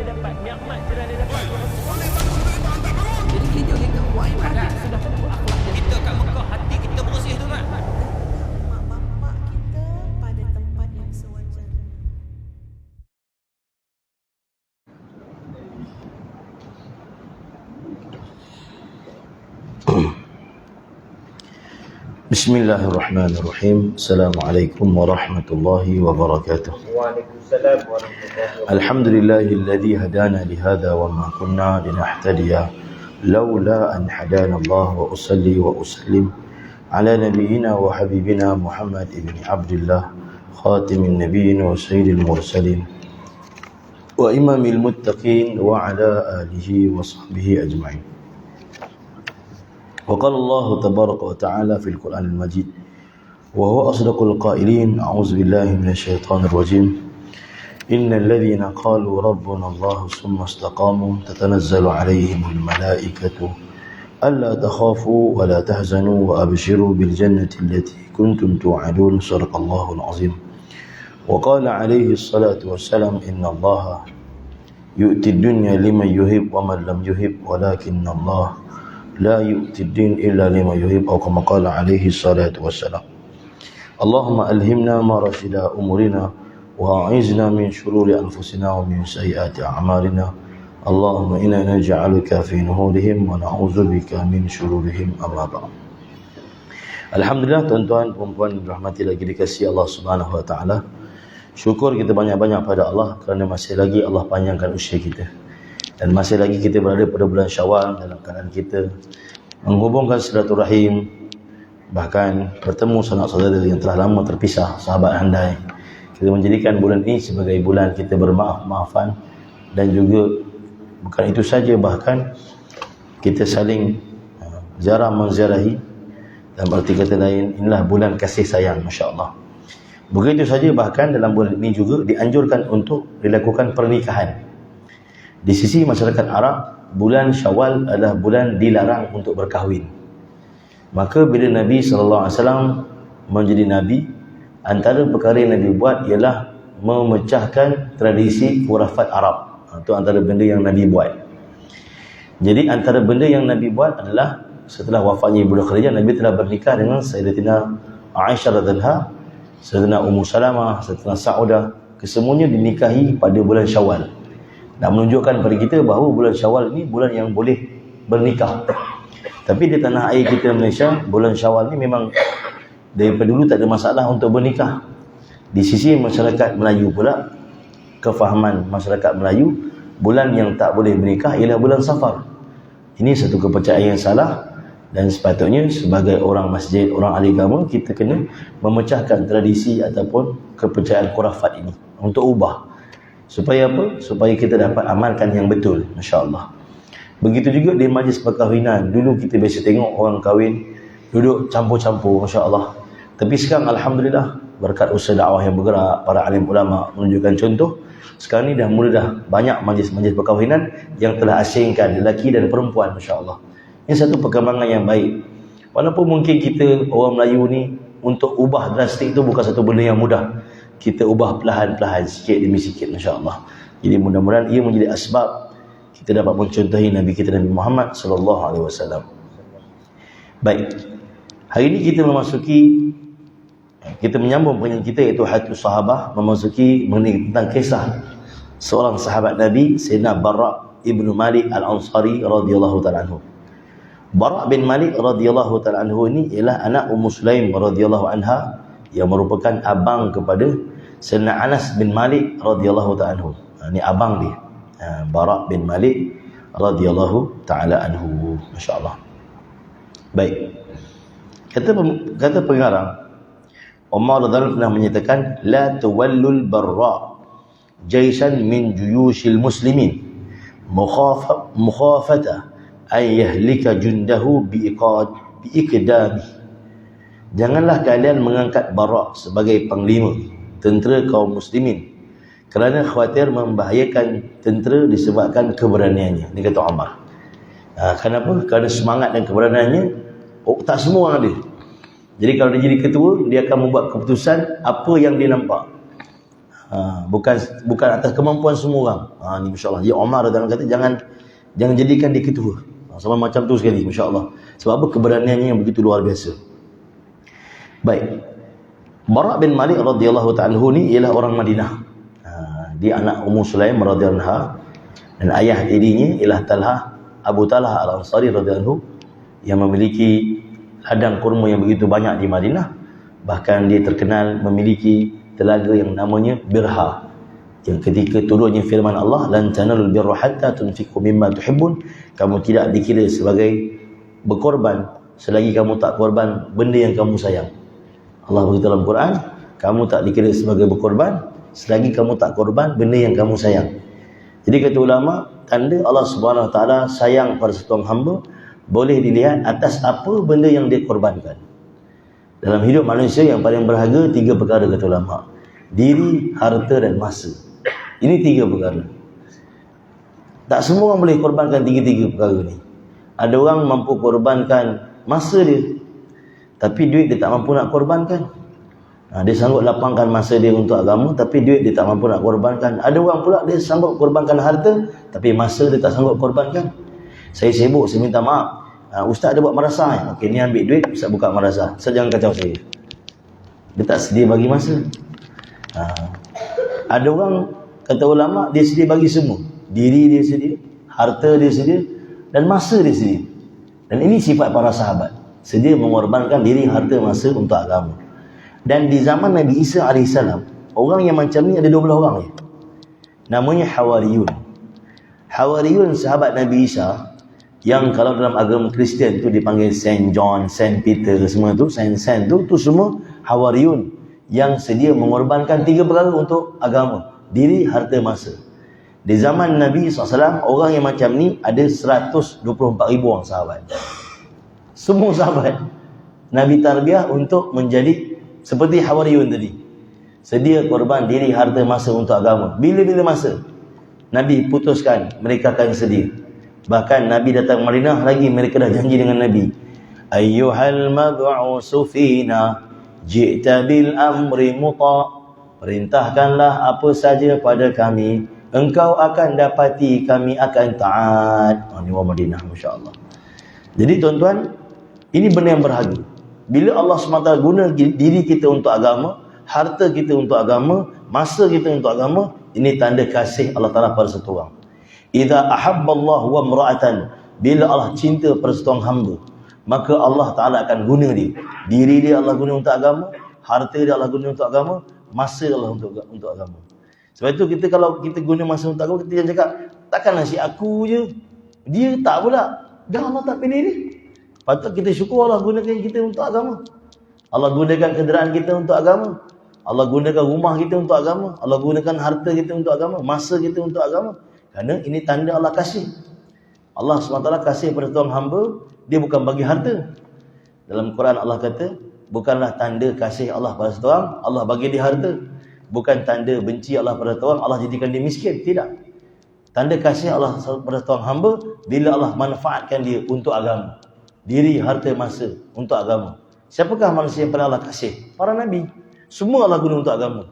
dia dapat, nikmat cerah dia dapat. Jadi kita buat ibadat. Sudah tentu akhlak dia. Kita kat Mekah, hati kita bersih tu kan. Mak bapak kita pada tempat yang sewajarnya. Bismillahirrahmanirrahim. Assalamualaikum warahmatullahi wabarakatuh. Waalaikumsalam warahmatullahi wabarakatuh. Alhamdulillahilladzi hadana lihadza wa ma kunna linahtadiya laula an hadana Allah, wa usalli wa usallim ala nabiyyina wa habibina Muhammad ibn Abdullah khatimin nabiyyin wa sayyidil mursalin wa imamil muttaqin wa ala alihi wa sahbihi ajma'in. وقال الله تبارك وتعالى في القرآن المجيد وهو أصدق القائلين أعوذ بالله من الشيطان الرجيم إن الذين قالوا ربنا الله ثم استقاموا تتنزل عليهم الملائكة ألا تخافوا ولا تحزنوا وأبشروا بالجنة التي كنتم توعدون صدق الله العظيم. وقال عليه الصلاة والسلام إن الله يؤتي الدنيا لمن يحب ومن لم يحب ولكن الله لا يؤتي الدين إلا لما يحب أو كما قال عليه الصلاة والسلام. اللهم ألهمنا ما رشد أمورنا وأعذنا من شرور أنفسنا ومن سيئات أعمالنا. اللهم إنا نجعلك في نحورهم ونعوذ بك من شرورهم أما بعد. Alhamdulillah, tuan-tuan, puan-puan dirahmati lagi dikasihi Allah Subhanahu wa taala. Syukur kita banyak-banyak pada Allah kerana masih lagi Allah panjangkan usia kita. Dan masih lagi kita berada pada bulan Syawal dalam keadaan kita menghubungkan silaturahim, bahkan bertemu saudara-saudara yang telah lama terpisah, sahabat handai. Kita menjadikan bulan ini sebagai bulan kita bermaaf-maafan, dan juga bukan itu saja, bahkan kita saling ziarah menziarahi. Dalam arti kata lain, inilah bulan kasih sayang, masya-Allah. Begitu saja, bahkan dalam bulan ini juga dianjurkan untuk dilakukan pernikahan. Di sisi masyarakat Arab, bulan Syawal adalah bulan dilarang untuk berkahwin. Maka bila Nabi SAW menjadi Nabi, antara perkara yang Nabi buat ialah memecahkan tradisi khurafat Arab. Itu antara benda yang Nabi buat. Jadi antara benda yang Nabi buat adalah setelah wafatnya Ibnu Khadijah, Nabi telah bernikah dengan Sayyidatina Aisyah radhiyallahu anha, Sayyidatina Ummu Salamah, Sayyidatina Saudah. Kesemuanya dinikahi pada bulan Syawal. Nak menunjukkan kepada kita bahawa bulan Syawal ni bulan yang boleh bernikah. Tapi di tanah air kita Malaysia, bulan Syawal ni memang daripada dulu tak ada masalah untuk bernikah. Di sisi masyarakat Melayu pula, kefahaman masyarakat Melayu, bulan yang tak boleh bernikah ialah bulan Safar. Ini satu kepercayaan yang salah, dan sepatutnya sebagai orang masjid, orang ahli agama, kita kena memecahkan tradisi ataupun kepercayaan khurafat ini untuk ubah. Supaya apa? Supaya kita dapat amalkan yang betul, masya-Allah. Begitu juga di majlis perkahwinan. Dulu kita biasa tengok orang kahwin duduk campur-campur, masya-Allah. Tapi sekarang alhamdulillah, berkat usaha dakwah yang bergerak, para alim ulama menunjukkan contoh, sekarang ni dah banyak majlis-majlis perkahwinan yang telah asingkan lelaki dan perempuan, masya-Allah. Ini satu perkembangan yang baik. Walaupun mungkin kita orang Melayu ni untuk ubah drastik itu bukan satu benda yang mudah. Kita ubah perlahan-perlahan, sikit demi sikit, masya-Allah. Jadi mudah-mudahan ia menjadi asbab kita dapat mencontohi Nabi kita, Nabi Muhammad sallallahu alaihi wasallam. Baik. Hari ini kita menyambung penyanyi kita, iaitu Hayatus Sahabah, memasuki mengenai tentang kisah seorang sahabat Nabi, Sayyidina Bara' ibnu Malik Al-Ansari radhiyallahu ta'ala anhu. Bara' bin Malik radhiyallahu ta'ala anhu ini ialah anak Ummu Sulaim radhiyallahu anha, yang merupakan abang kepada Sayyidina Anas bin Malik radhiyallahu ta'ala anhu. Ini abang dia, Bara' bin Malik radhiyallahu ta'ala anhu, masya-Allah. Baik. Kata pengarang, Umar radhiyallahu pernah menyatakan, la tuwallul Bara' jaisan min juyushil muslimin mukhafata ay yahlika jundahu biiqdami. Janganlah kalian mengangkat Bara' sebagai panglima tentera kaum muslimin kerana khawatir membahayakan tentera disebabkan keberaniannya. Ini kata Umar. Kenapa? Kerana semangat dan keberaniannya tak semua orang ada. Jadi kalau dia jadi ketua, dia akan membuat keputusan apa yang dia nampak. Bukan atas kemampuan semua orang. Ni masya-Allah. Jadi Umar radhiyallahu anhu kata jangan jadikan dia ketua. Sama macam tu sekali, masya-Allah. Sebab apa? Keberaniannya yang begitu luar biasa. Baik. Bara' bin Malik radhiyallahu ta'ala ni ialah orang Madinah. Dia anak Ummu Sulaim radhiyallahu anha dan ayah tirinya ialah Talhah, Abu Talhah Al-Ansari radhiyallahu yang memiliki ladang kurma yang begitu banyak di Madinah. Bahkan dia terkenal memiliki telaga yang namanya Birha, yang ketika turunnya firman Allah, lan tanalul birra hatta tunfiqu mimma tuhibbun, kamu tidak dikira sebagai berkorban selagi kamu tak korban benda yang kamu sayang. Allah berkata dalam Quran, kamu tak dikira sebagai berkorban selagi kamu tak korban benda yang kamu sayang. Jadi kata ulama, tanda Allah Subhanahu Wa Taala sayang pada seorang hamba boleh dilihat atas apa benda yang dia korbankan. Dalam hidup manusia yang paling berharga 3 perkara kata ulama. Diri, harta dan masa. Ini 3 perkara. Tak semua orang boleh korbankan 3 perkara ni. Ada orang mampu korbankan masa dia, tapi duit dia tak mampu nak korbankan. Dia sanggup lapangkan masa dia untuk agama, tapi duit dia tak mampu nak korbankan. Ada orang pula dia sanggup korbankan harta, tapi masa dia tak sanggup korbankan. Saya sibuk, saya minta maaf. Ustaz ada buat madrasah. Okey, ni ambil duit, Ustaz buka madrasah. Ustaz jangan kacau saya. Dia tak sedia bagi masa. Ada orang, kata ulama, dia sedia bagi semua. Diri dia sedia, harta dia sedia, dan masa dia sedia. Dan ini sifat para sahabat. Sedia mengorbankan diri, harta, masa untuk agama. Dan di zaman Nabi Isa AS, orang yang macam ni ada 12 orang je. Namanya Hawariyun. Hawariyun sahabat Nabi Isa, yang kalau dalam agama Kristian tu dipanggil Saint John, Saint Peter, semua tu, Saint tu semua Hawariyun yang sedia mengorbankan 3 perkara untuk agama: diri, harta, masa. Di zaman Nabi SAW, orang yang macam ni ada 124,000 orang sahabat. Semua sahabat Nabi tarbiyah untuk menjadi seperti Hawariyun tadi, sedia korban diri, harta, masa untuk agama. Bila-bila masa Nabi putuskan, mereka akan sedia. Bahkan Nabi datang Madinah lagi, mereka dah janji dengan Nabi, ayyuhal mab'usu fina ji'ta bil amri muta', perintahkanlah apa saja pada kami, engkau akan dapati kami akan taat. Ini orang Madinah, masya-Allah. Jadi tuan-tuan, ini benda yang berharga. Bila Allah SWT guna diri kita untuk agama, harta kita untuk agama, masa kita untuk agama, ini tanda kasih Allah Ta'ala pada satu orang. Idza ahabballahu wa imra'atan, bila Allah cinta pada seorang hamba, maka Allah Ta'ala akan guna dia. Diri dia Allah guna untuk agama, harta dia Allah guna untuk agama, masa Allah untuk agama. Sebab itu kita, kalau kita guna masa untuk agama, kita jangan cakap, takkanlah si aku je, dia tak pula, dah Allah tak pilih ni. Patut kita syukur Allah gunakan kita untuk agama. Allah gunakan kenderaan kita untuk agama, Allah gunakan rumah kita untuk agama, Allah gunakan harta kita untuk agama, masa kita untuk agama. Kerana ini tanda Allah kasih. Allah SWT kasih pada tuan hamba, dia bukan bagi harta. Dalam Quran Allah kata, bukanlah tanda kasih Allah pada seorang, Allah bagi dia harta. Bukan tanda benci Allah pada seorang, Allah jadikan dia miskin. Tidak. Tanda kasih Allah pada tuan hamba, bila Allah manfaatkan dia untuk agama. Diri, harta, masa untuk agama. Siapakah manusia yang pernah Allah kasih? Para Nabi. Semua Allah guna untuk agama.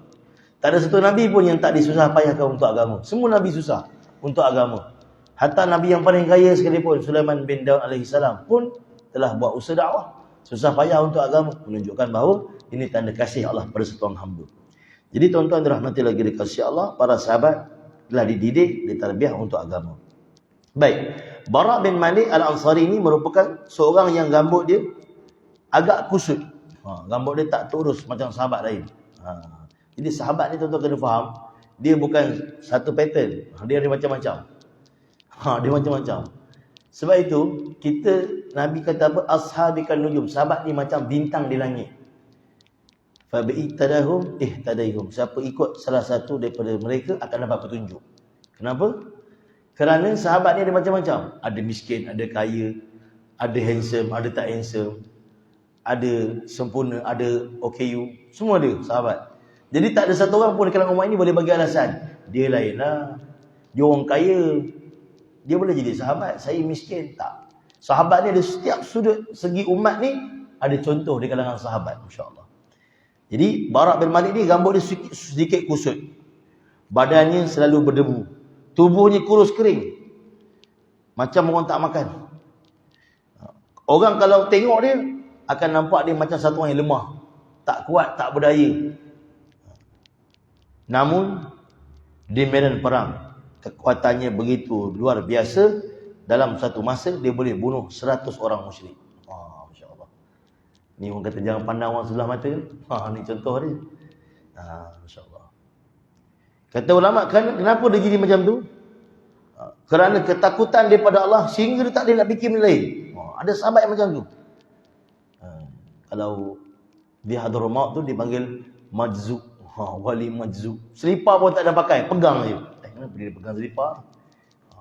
Tak ada satu Nabi pun yang tak disusah payahkan untuk agama. Semua Nabi susah untuk agama. Hatta Nabi yang paling kaya sekalipun, Sulaiman bin Daud alaihissalam, pun telah buat usaha dakwah, susah payah untuk agama, menunjukkan bahawa ini tanda kasih Allah pada seorang hamba. Jadi tuan-tuan dirahmati lagi dikasihi Allah, para sahabat telah dididik, ditarbiah untuk agama. Baik, Bara' bin Malik Al-Ansari ini merupakan seorang yang rambut dia agak kusut. Rambut dia tak terurus macam sahabat lain. Jadi sahabat ni tuan-tuan kena faham, dia bukan satu pattern. Dia ada macam-macam. Dia macam-macam. Sebab itu, Nabi kata apa? Ashabikan nujum. Sahabat ni macam bintang di langit. Fabi'ittadahum ihtadaihum. Siapa ikut salah satu daripada mereka akan dapat petunjuk. Kenapa? Kerana sahabat ni ada macam-macam. Ada miskin, ada kaya, ada handsome, ada tak handsome, ada sempurna, ada OKU. Semua ada sahabat. Jadi tak ada satu orang pun di kalangan umat ini boleh bagi alasan, dia lain lah, dia orang kaya, dia boleh jadi sahabat, saya miskin. Tak. Sahabat ni ada setiap sudut segi umat ni, ada contoh di kalangan sahabat, masya-Allah. Jadi Bara' bin Malik ni rambut dia sedikit kusut. Badannya selalu berdebu. Tubuhnya kurus kering. Macam orang tak makan. Orang kalau tengok dia, akan nampak dia macam satu orang yang lemah. Tak kuat, tak berdaya. Namun, di medan perang, kekuatannya begitu luar biasa. Dalam satu masa, dia boleh bunuh 100 orang musyrik. Masya Allah. Ni orang kata jangan pandang orang sebelah mata. Ni contoh dia. Masya Allah. Kata ulama, kenapa dia jadi macam tu? Kerana ketakutan daripada Allah sehingga dia tak boleh nak fikir benda lain. Ada sahabat yang macam tu. Kalau di Hadraul Maut tu dipanggil majzub. Wali majzub. Selipar pun tak ada pakai, pegang je. Kenapa dia pegang selipar?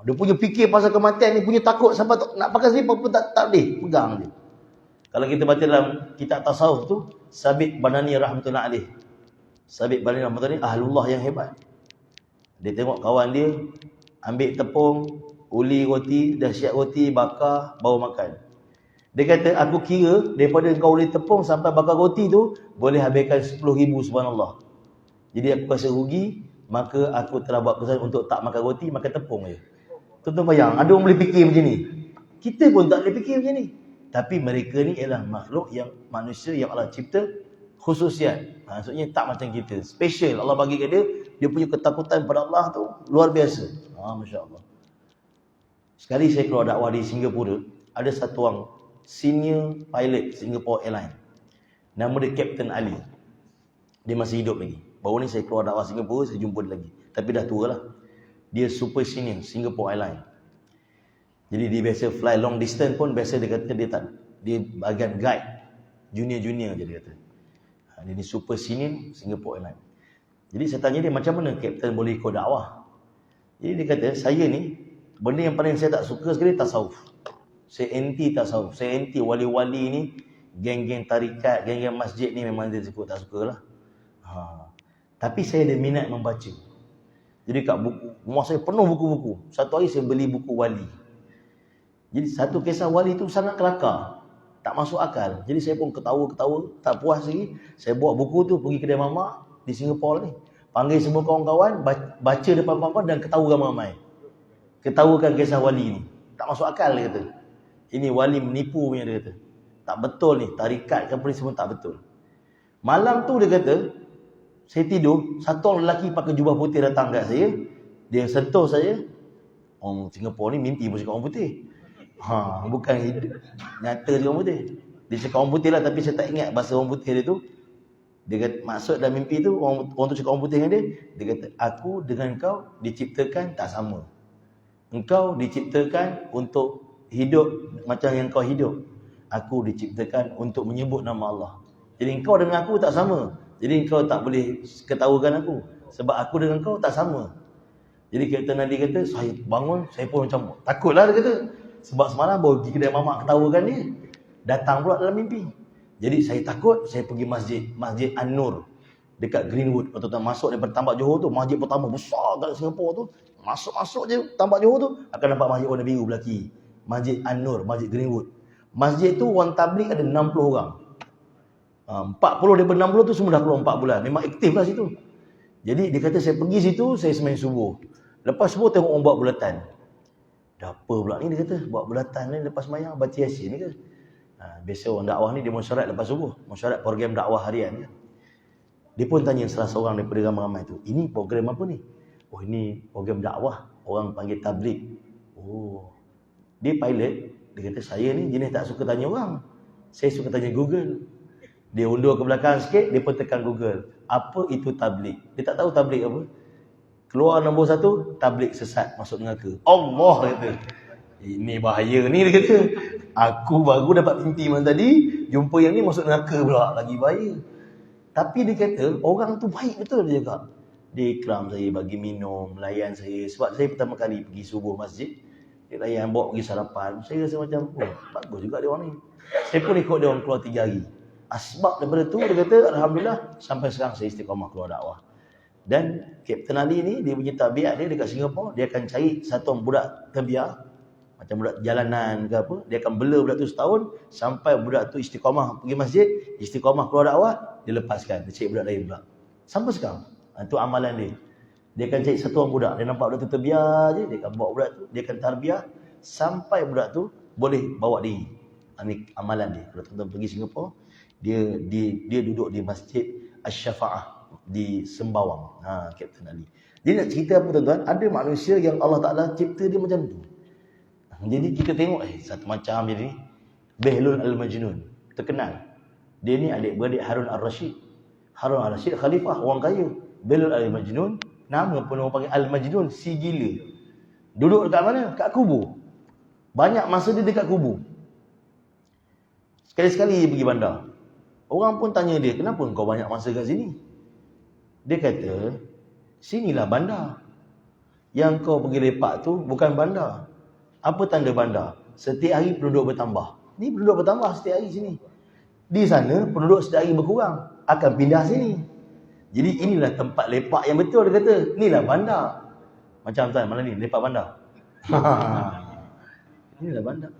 Dia punya fikir pasal kematian ni, punya takut sampai nak pakai selipar pun tak boleh, pegang je. Kalau kita baca dalam kitab tasawuf tu, Sabit Banani rahmatullah alaih. Sabit Banani rahmatullah alaih, ahlullah yang hebat. Dia tengok kawan dia ambil tepung, uli roti, dahsyat roti, bakar, bawa makan. Dia kata, aku kira daripada kau uli tepung sampai bakar roti tu, boleh habiskan 10,000 subhanallah. Jadi aku rasa rugi, maka aku telah buat keputusan untuk tak makan roti, makan tepung je. Tuan-tuan bayang, ada orang boleh fikir macam ni. Kita pun tak boleh fikir macam ni. Tapi mereka ni ialah makhluk yang manusia yang Allah cipta khususiat. Maksudnya tak macam kita. Special. Allah bagi ke dia, dia punya ketakutan pada Allah tu luar biasa. Masya Allah. Sekali saya keluar dakwah di Singapura, ada satu orang senior pilot Singapore Airlines. Nama dia Captain Ali. Dia masih hidup lagi. Baru ni saya keluar dakwah Singapura, saya jumpa dia lagi. Tapi dah tua lah. Dia super senior Singapore Airlines. Jadi dia biasa fly long distance pun, biasa dia kata dia bagian guide junior-junior je dia kata. Dia ni super senior Singapore Airlines. Jadi saya tanya dia, macam mana Captain boleh ikut dakwah? Jadi dia kata, saya ni, benda yang paling saya tak suka sekali tasawuf. Saya anti tasawuf. Saya anti wali-wali ni, geng-geng tarikat, geng-geng masjid ni memang dia tak suka lah. Tapi saya ada minat membaca. Jadi kat rumah saya penuh buku-buku. Satu hari saya beli buku wali. Jadi satu kisah wali tu sangat kelakar. Tak masuk akal. Jadi saya pun ketawa-ketawa, tak puas lagi. Saya bawa buku tu pergi kedai mamak di Singapura ni. Panggil semua kawan-kawan, baca depan kawan-kawan dan ketawa ramai-ramai. Ketawakan kisah wali ni. Tak masuk akal dia kata. Ini wali menipu punya dia kata. Tak betul ni, tarikat ke apa ni semua tak betul. Malam tu dia kata, saya tidur, satu orang lelaki pakai jubah putih datang kat saya. Dia sentuh saya. Orang Singapura ni mimpi pun cakap orang putih. Bukan hidup, nyata dia orang putih. Dia cakap orang putih lah, tapi saya tak ingat bahasa orang putih dia tu. Dia kata, maksud dalam mimpi tu, orang tu cakap orang putih dengan dia. Dia kata, aku dengan kau diciptakan tak sama. Engkau diciptakan untuk hidup macam yang kau hidup. Aku diciptakan untuk menyebut nama Allah. Jadi engkau dengan aku tak sama. Jadi engkau tak boleh ketawakan aku. Sebab aku dengan kau tak sama. Jadi Captain Nadi kata, saya bangun, saya pun macam takutlah dia kata. Sebab semalam baru pergi kedai mamak ketawakan dia. Datang pula dalam mimpi. Jadi saya takut, saya pergi Masjid An-Nur dekat Greenwood. Kalau tuan masuk daripada Tambak Johor tu, masjid pertama besar kat Singapura tu. Masuk je Tambak Johor tu, akan nampak masjid warna biru belah kiri. Masjid An-Nur, Masjid Greenwood. Masjid tu orang tabligh ada 60 orang. 40 daripada 60 tu semua dah keluar 4 bulan. Memang aktif lah situ. Jadi dia kata saya pergi situ, saya sembahyang subuh. Lepas subuh tengok orang buat bulatan. Dah apa pula ni dia kata, buat bulatan ni lepas sembahyang baca Yasin ni ke? Biasa orang dakwah ni dia mesyuarat lepas subuh. Mesyuarat program dakwah harian je. Dia pun tanya salah seorang daripada ramai-ramai tu, ini program apa ni? Oh ini program dakwah. Orang panggil tabligh. Oh. Dia pilot. Dia kata saya ni jenis tak suka tanya orang. Saya suka tanya Google. Dia undur ke belakang sikit, dia pun tekan Google. Apa itu tabligh? Dia tak tahu tabligh apa. Keluar nombor 1, tabligh sesat masuk neraka. Allah kata. Ini bahaya ni dia kata. Aku baru dapat mimpi malam tadi, jumpa yang ni masuk neraka pula, lagi bahaya. Tapi dia kata, orang tu baik betul dia cakap. Dia ikram saya, bagi minum, layan saya. Sebab saya pertama kali pergi subuh masjid, dia layan, bawa pergi sarapan. Saya rasa macam, bagus juga dia orang ni. Saya pun ikut dia orang keluar 3 hari. Sebab daripada tu dia kata, alhamdulillah sampai sekarang saya istiqamah keluar dakwah. Dan Captain Ali ni, dia punya tabiat dia dekat Singapura, dia akan cari satu budak terbiar, macam budak jalanan ke apa, dia akan bela budak tu setahun sampai budak tu istiqamah pergi masjid, istiqamah keluar dakwah, dia lepaskan, dia cari budak lain pula. Sampai sekarang. Itu amalan dia. Dia akan cari satu orang budak. Dia nampak budak tu terbiar je, dia akan bawa budak tu, dia akan tarbiyah sampai budak tu boleh bawa diri. Ini amalan dia. Kalau tuan-tuan pergi Singapura, dia duduk di Masjid Asy-Syafa'ah di Sembawang. Kapten Ali. Jadi nak cerita apa tuan-tuan? Ada manusia yang Allah Ta'ala cipta dia macam tu. Jadi kita tengok satu macam dia ni, Behlul Al-Majnun, terkenal. Dia ni adik-beradik Harun Al-Rashid. Harun Al-Rashid khalifah, orang kaya. Behlul Al-Majnun, nama pun orang panggil Al-Majnun, si gila. Duduk dekat mana? Kat kubur. Banyak masa dia dekat kubur. Sekali-sekali dia pergi bandar. Orang pun tanya dia, kenapa kau banyak masa kat sini? Dia kata, sinilah bandar. Yang kau pergi lepak tu bukan bandar. Apa tanda bandar? Setiap hari penduduk bertambah. Ni penduduk bertambah setiap hari sini. Di sana penduduk setiap hari berkurang. Akan pindah sini. Jadi inilah tempat lepak yang betul, dia kata. Inilah bandar. Macam tuan, mana ni? Lepak bandar. Inilah bandar.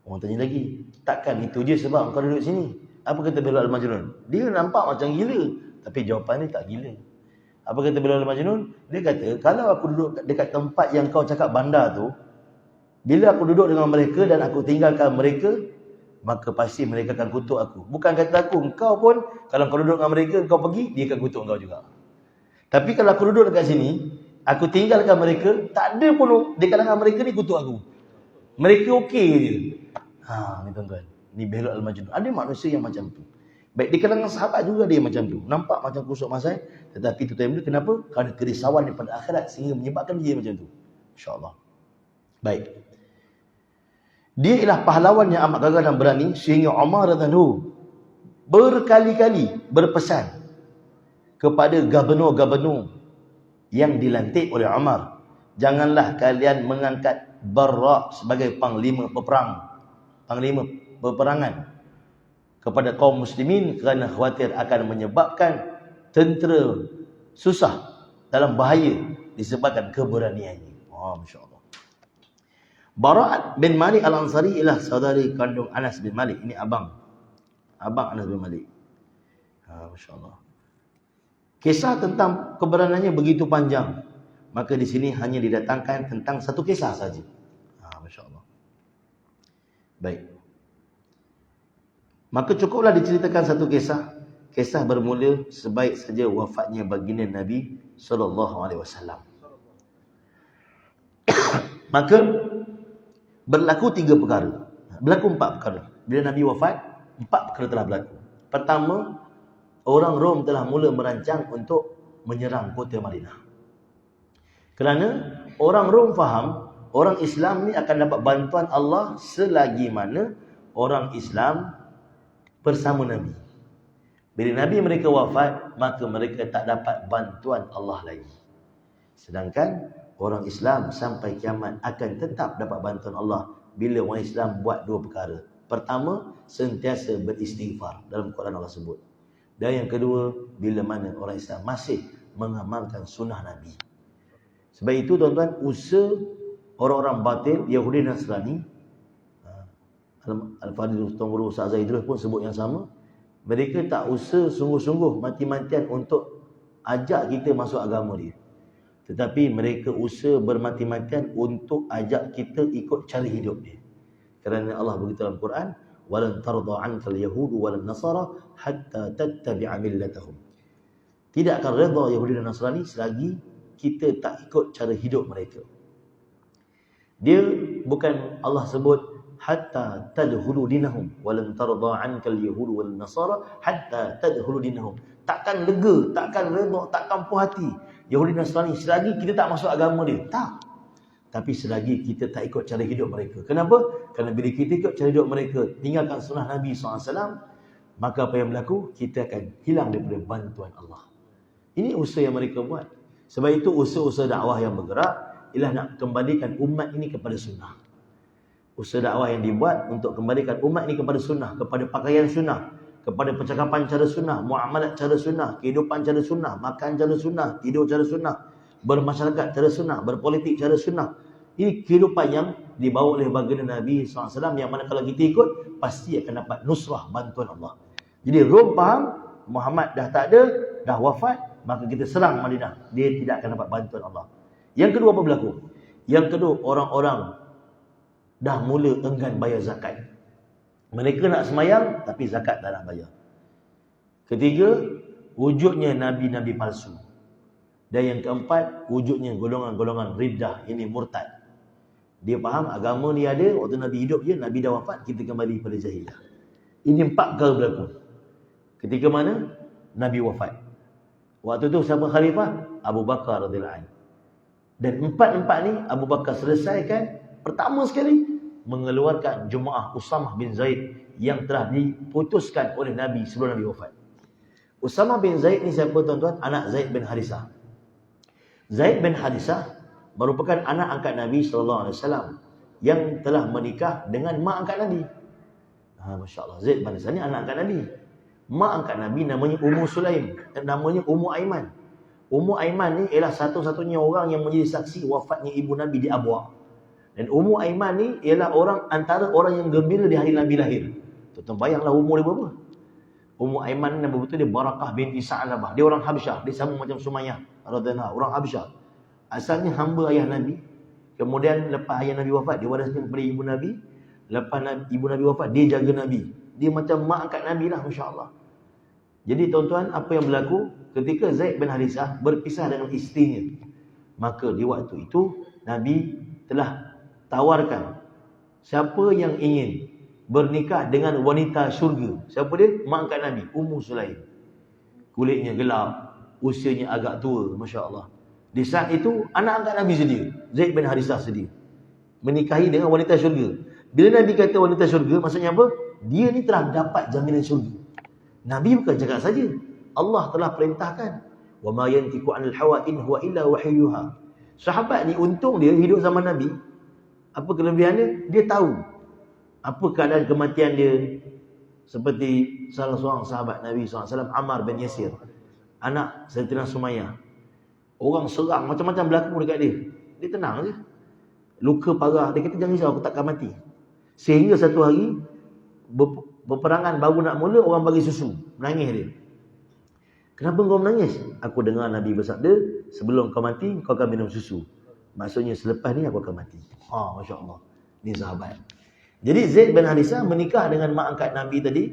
Orang tanya lagi, takkan itu je sebab kau duduk sini? Apa kata Behlul Al-Majnun? Dia nampak macam gila, tapi jawapan dia tak gila. Apa kata Behlul Al-Majnun? Dia kata, kalau aku duduk dekat tempat yang kau cakap bandar tu, bila aku duduk dengan mereka dan aku tinggalkan mereka, maka pasti mereka akan kutuk aku. Bukan kata aku, engkau pun kalau kau duduk dengan mereka, kau pergi, dia akan kutuk engkau juga. Tapi kalau aku duduk dekat sini, aku tinggalkan mereka, tak ada pun di kalangan mereka ni kutuk aku. Mereka okey je. Ni tuan-tuan. Ni Behlul Al-Majnun. Ada manusia yang macam tu. Baik, di kalangan sahabat juga dia macam tu. Nampak macam kusuk masai. Tetapi tuan-tuan benda, kenapa? Kerana kerisauan daripada akhirat sehingga menyebabkan dia macam tu. InsyaAllah. Baik. Dia ialah pahlawan yang amat gagah dan berani sehingga Umar radhiyallahu berkali-kali berpesan kepada gubernur-gubernur yang dilantik oleh Umar, janganlah kalian mengangkat Barra sebagai panglima peperangan kepada kaum muslimin kerana khawatir akan menyebabkan tentera susah dalam bahaya disebabkan keberaniannya. Masya-Allah. Bara' bin Malik Al-Ansari ialah saudari kandung Anas bin Malik. Ini abang Anas bin Malik. Masya-Allah. Kisah tentang keberaniannya begitu panjang. Maka di sini hanya didatangkan tentang satu kisah saja. Masya-Allah. Baik. Maka cukuplah diceritakan satu kisah. Kisah bermula sebaik saja wafatnya baginda Nabi SAW. Maka berlaku 3 perkara. Berlaku 4 perkara. Bila Nabi wafat, 4 perkara telah berlaku. Pertama, orang Rom telah mula merancang untuk menyerang kota Madinah. Kerana orang Rom faham, orang Islam ni akan dapat bantuan Allah selagi mana orang Islam bersama Nabi. Bila Nabi mereka wafat, maka mereka tak dapat bantuan Allah lagi. Sedangkan orang Islam sampai kiamat akan tetap dapat bantuan Allah bila orang Islam buat 2 perkara. Pertama, sentiasa beristighfar. Dalam Quran Allah sebut. Dan yang kedua, bila mana orang Islam masih mengamalkan sunnah Nabi. Sebab itu tuan-tuan, usaha orang-orang batil, Yahudi dan Nasrani, Al-Fadhil Tuan Guru Ustaz Zaidrus pun sebut yang sama. Mereka tak usaha sungguh-sungguh mati-matian untuk ajak kita masuk agama dia. Tetapi mereka usaha bermati-matian untuk ajak kita ikut cara hidup dia. Kerana Allah beritahu dalam Quran, walan tarda 'ankal yahudu walan nasara hatta tattabi'a millatahum. Tidak akan redha Yahudi dan Nasrani selagi kita tak ikut cara hidup mereka. Dia bukan Allah sebut hatta tadkhulu dinahum walan tarda 'ankal yahudu walan nasara hatta tadkhulu dinahum. Takkan lega, takkan redha, takkan puas hati Yahudi dan Nasrani selagi kita tak masuk agama dia. Tak. Tapi selagi kita tak ikut cara hidup mereka. Kenapa? Kerana bila kita ikut cara hidup mereka, tinggalkan sunnah Nabi SAW, maka apa yang berlaku? Kita akan hilang daripada bantuan Allah. Ini usaha yang mereka buat. Sebab itu usaha-usaha dakwah yang bergerak ialah nak kembalikan umat ini kepada sunnah. Usaha dakwah yang dibuat untuk kembalikan umat ini kepada sunnah, kepada pakaian sunnah, kepada percakapan cara sunnah, muamalat cara sunnah, kehidupan cara sunnah, makan cara sunnah, tidur cara sunnah, bermasyarakat cara sunnah, berpolitik cara sunnah. Ini kehidupan yang dibawa oleh baginda Nabi SAW, yang mana kalau kita ikut, pasti akan dapat nusrah, bantuan Allah. Jadi Rom faham, Muhammad dah tak ada, dah wafat, maka kita serang Madinah. Dia tidak akan dapat bantuan Allah. Yang kedua apa berlaku? Yang kedua, orang-orang dah mula enggan bayar zakat. Mereka nak semayang tapi zakat tak nak bayar. Ketiga, wujudnya nabi-nabi palsu. Dan yang keempat, wujudnya golongan-golongan riddah, ini murtad. Dia faham agama ni ada, waktu Nabi hidup je, Nabi dah wafat, kita kembali pada jahiliah. Ini 4 perkara berlaku. Ketika mana? Nabi wafat. Waktu tu siapa khalifah? Abu Bakar radhiyallahu anhu. Dan 4 ni Abu Bakar selesaikan pertama sekali mengeluarkan jemaah Usamah bin Zaid yang telah diputuskan oleh Nabi sebelum Nabi wafat. Usamah bin Zaid ni siapa tuan-tuan? Anak Zaid bin Harisah. Zaid bin Harisah merupakan anak angkat Nabi SAW yang telah menikah dengan mak angkat Nabi. Masya Allah, Zaid bin Harisah ni anak angkat Nabi. Mak angkat Nabi namanya Ummu Sulaim, namanya Ummu Aiman. Ummu Aiman ni ialah satu-satunya orang yang menjadi saksi wafatnya ibu Nabi di Abwa. Dan Ummu Aiman ni ialah antara orang yang gembira di hari Nabi lahir. Tuan-tuan bayanglah umur dia berapa. Ummu Aiman ni nama betul dia Barakah binti Sa'labah. Dia orang Habsyah, dia sama macam Sumayyah radhiyallahu, orang Habsyah. Asalnya hamba ayah Nabi. Kemudian lepas ayah Nabi wafat, dia wariskan kepada ibu Nabi. Lepas ibu Nabi wafat, dia jaga Nabi. Dia macam mak angkat Nabi lah, masya-Allah. Jadi tuan-tuan, apa yang berlaku ketika Zaid bin Harisah berpisah dengan isterinya, maka di waktu itu Nabi telah tawarkan siapa yang ingin bernikah dengan wanita syurga. Siapa dia? Mak angkat Nabi, Ummu Sulaim. Kulitnya gelap, usianya agak tua, masya-Allah. Di saat itu anak angkat Nabi sedia, Zaid bin Harisah sedia menikahi dengan wanita syurga. Bila Nabi kata wanita syurga, maksudnya apa? Dia ni telah dapat jaminan syurga. Nabi bukan cakap saja, Allah telah perintahkan, wa ma yantiqu 'anil hawa in huwa illa wahyuha. Sahabat ni untung dia hidup zaman Nabi. Apa kelebihan dia? Dia tahu apa keadaan kematian dia. Seperti salah seorang sahabat Nabi SAW, Ammar bin Yasir, anak Sayyidatina Sumayyah. Orang serang macam-macam berlaku dekat dia. Dia tenang je. Luka parah. Dia kata jangan risau, aku takkan mati. Sehingga satu hari berperangan baru nak mula, orang bagi susu. Menangis dia. Kenapa kau menangis? Aku dengar Nabi bersabda, sebelum kau mati, kau akan minum susu. Maksudnya selepas ni aku akan mati. Masya Allah. Ini sahabat. Jadi Zaid bin Harisah menikah dengan mak angkat Nabi tadi,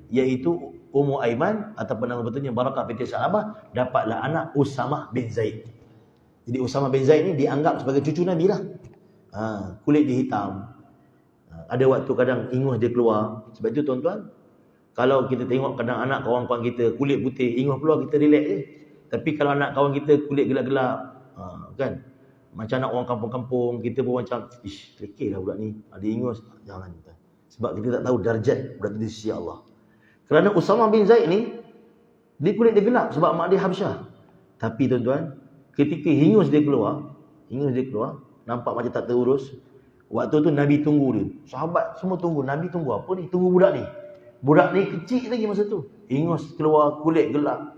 iaitu Ummu Aiman, ataupun nama betulnya Barakah binti Sa'labah, dapatlah anak Usamah bin Zaid. Jadi Usamah bin Zaid ni dianggap sebagai cucu Nabi lah. Kulit dia hitam. Ada waktu kadang ingus dia keluar. Sebab itu tuan-tuan, kalau kita tengok kadang anak kawan-kawan kita kulit putih, ingus keluar, kita relax je. Tapi kalau anak kawan kita kulit gelap-gelap, kan, macam anak orang kampung-kampung, kita pun macam, lekeh lah budak ni, ada ingus. Jangan. Sebab kita tak tahu darjat budak tu di sisi Allah. Kerana Usamah bin Zaid ni, dia kulit dia gelap sebab mak dia Habsyah. Tapi tuan-tuan, ketika hingus dia keluar, nampak macam tak terurus. Waktu tu Nabi tunggu dia. Sahabat semua tunggu. Nabi tunggu apa ni? Tunggu budak ni. Budak ni kecil lagi masa tu. Hingus keluar, kulit gelap.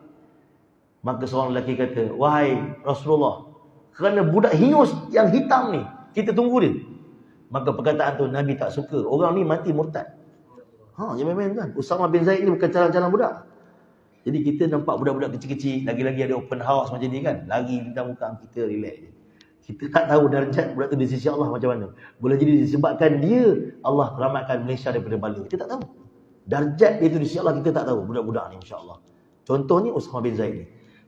Maka seorang lelaki kata, wahai Rasulullah, kerana budak hingus yang hitam ni, kita tunggu dia. Maka perkataan tu Nabi tak suka. Orang ni mati murtad. Jangan main-main kan. Usamah bin Zaid ni bukan calon-calon budak. Jadi kita nampak budak-budak kecil-kecil, lagi-lagi ada open house macam ni kan, lagi bintang muka, kita relax je. Kita tak tahu darjat budak tu di sisi Allah macam mana. Boleh jadi disebabkan dia, Allah selamatkan Malaysia daripada bala. Kita tak tahu. Darjat dia tu di sisi Allah, kita tak tahu budak-budak ni, insya-Allah. Contohnya Usamah bin Zaid ni.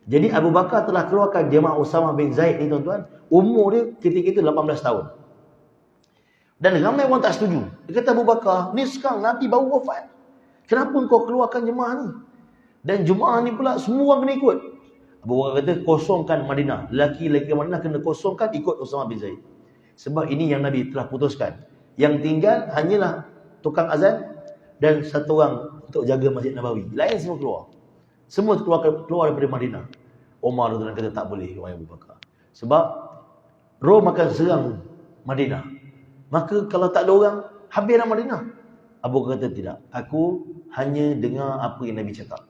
Jadi Abu Bakar telah keluarkan jemaah Usamah bin Zaid ni tuan-tuan, umur dia ketika itu 18 tahun. Dan ramai orang tak setuju. Dia kata, Abu Bakar, ni sekarang Nabi baru wafat. Kenapa kau keluarkan jemaah ni? Dan jemaah ni pula semua orang kena ikut. Abu Bakar kata, kosongkan Madinah. Lelaki-lelaki Madinah kena kosongkan, ikut Usamah bin Zaid. Sebab ini yang Nabi telah putuskan. Yang tinggal hanyalah tukang azan dan satu orang untuk jaga Masjid Nabawi. Lain semua keluar. Semua keluar daripada Madinah. Umar kata tak boleh, wahai Abu Bakar. Sebab Rom akan serang Madinah. Maka kalau tak ada orang, habislah Madinah. Abu Bakar kata tidak. Aku hanya dengar apa yang Nabi cakap.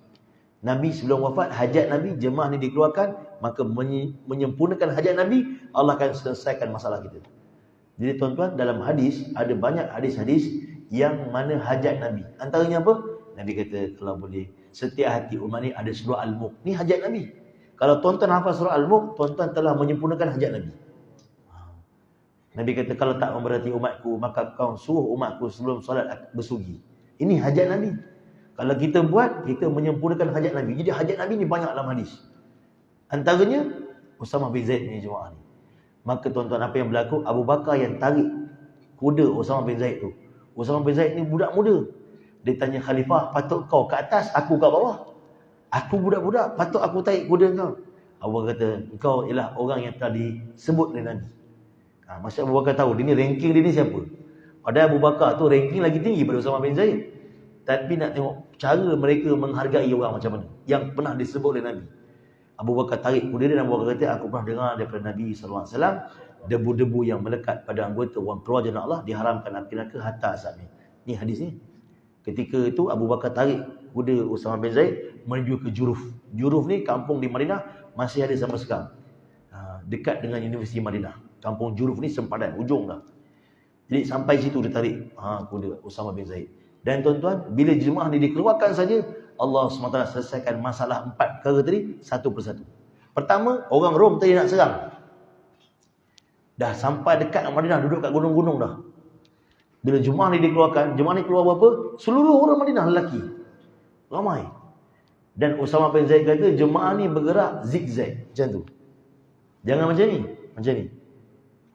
Nabi sebelum wafat, hajat Nabi, jemaah ni dikeluarkan, maka menyempurnakan hajat Nabi, Allah akan selesaikan masalah kita. Jadi tuan-tuan, dalam hadis, ada banyak hadis-hadis yang mana hajat Nabi. Antaranya apa? Nabi kata, kalau boleh, setiap hati umat ni ada surah Al-Mulk. Ni hajat Nabi. Kalau tuan-tuan hafal surah Al-Mulk, tuan-tuan telah menyempurnakan hajat Nabi. Nabi kata, kalau tak memberati umatku, maka kau suruh umatku sebelum solat bersugi. Ini hajat Nabi. Kalau kita buat, kita menyempurnakan hajat Nabi. Jadi hajat Nabi ni banyak dalam hadis. Antaranya, Usamah bin Zaid ni jemaah ni. Maka tuan-tuan, apa yang berlaku? Abu Bakar yang tarik kuda Usamah bin Zaid tu. Usamah bin Zaid ni budak muda. Dia tanya khalifah, patut kau ke atas, aku kat bawah. Aku budak-budak, patut aku tarik kuda kau. Abu Bakar kata, engkau ialah orang yang telah disebut oleh Nabi. Maksud Abu Bakar tahu, dia ni ranking dia ni siapa. Padahal Abu Bakar tu ranking lagi tinggi pada Usamah bin Zaid. Tapi nak tengok cara mereka menghargai orang macam mana, yang pernah disebut oleh Nabi. Abu Bakar tarik kuda dia dan Abu Bakar kata, aku pernah dengar daripada Nabi SAW, debu-debu yang melekat pada anggota orang keluar jalan Allah diharamkan api neraka hatta asapnya. Ni hadis ni. Ketika itu Abu Bakar tarik kuda Usamah bin Zaid menuju ke Juruf. Juruf ni kampung di Madinah, masih ada sampai sekarang. Dekat dengan Universiti Madinah. Kampung Juruf ni sempadan, ujung dah. Jadi sampai situ dia tarik kuda Usamah bin Zaid. Dan tuan-tuan, bila jemaah ni dikeluarkan saja, Allah SWT selesaikan masalah 4 perkara tadi satu persatu. Pertama, orang Rom tadi nak serang. Dah sampai dekat Madinah, duduk kat gunung-gunung dah. Bila jemaah ni dikeluarkan, jemaah ni keluar berapa? Seluruh orang Madinah lelaki. Ramai. Dan Usamah bin Zaid kata, jemaah ni bergerak zigzag. Macam tu. Jangan macam ni. Macam ni.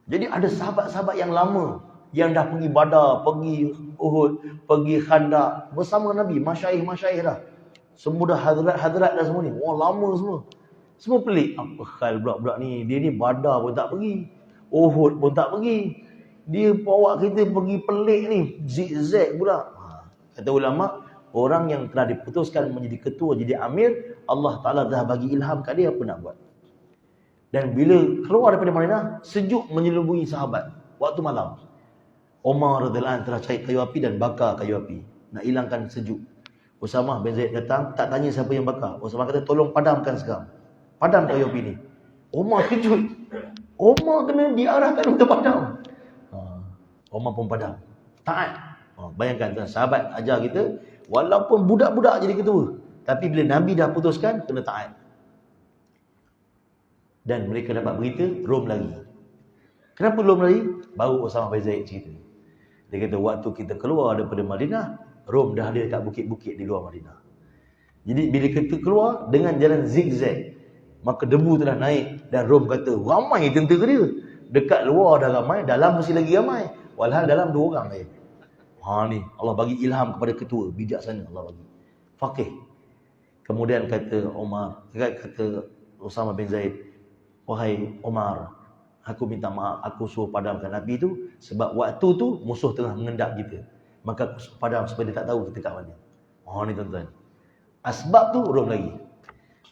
Jadi ada sahabat-sahabat yang lama yang dah pergi Badar, pergi Uhud, pergi Khandaq bersama Nabi, masyaikh dah. Semua dah hadrat dah semua ni. Orang lama semua. Semua pelik. Apa hal budak-budak ni? Dia ni Badar pun tak pergi. Uhud pun tak pergi. Dia bawa kita pergi pelik ni. Zigzag pula. Kata ulama, orang yang telah diputuskan menjadi ketua, jadi amir, Allah Ta'ala dah bagi ilham kat dia apa nak buat. Dan bila keluar daripada Madinah, sejuk menyelubungi sahabat waktu malam. Umar radhiyallahu anhu telah cari kayu api dan bakar kayu api nak hilangkan sejuk. Usamah bin Zaid datang, tak tanya siapa yang bakar. Usamah kata, tolong padamkan sekarang. Padam kayu api ni. Umar kejut. Umar kena diarahkan untuk padam. Umar pun padam. Taat. Bayangkan tuan, sahabat ajar kita, walaupun budak-budak jadi ketua, tapi bila Nabi dah putuskan, kena taat. Dan mereka dapat berita, Rom lari. Kenapa Rom lari? Baru Usamah bin Zaid cerita. Dia kata, waktu kita keluar daripada Madinah, Rom dah ada dekat bukit-bukit di luar Madinah. Jadi bila kita keluar dengan jalan zigzag, maka debu telah naik. Dan Rom kata, ramai tentera dia. Dekat luar dah ramai, dalam mesti lagi ramai. Walhal dalam 2 orang saja. Ni Allah bagi ilham kepada ketua, bijaksana Allah bagi. Faqih. Kemudian kata Usamah bin Zaid, wahai Umar, aku minta maaf, aku suruh padamkan api itu sebab waktu tu musuh tengah mengendap kita. Maka aku suruh padam supaya dia tak tahu kita kat mana. Ni tuan-tuan. Asbab tu Rom lagi.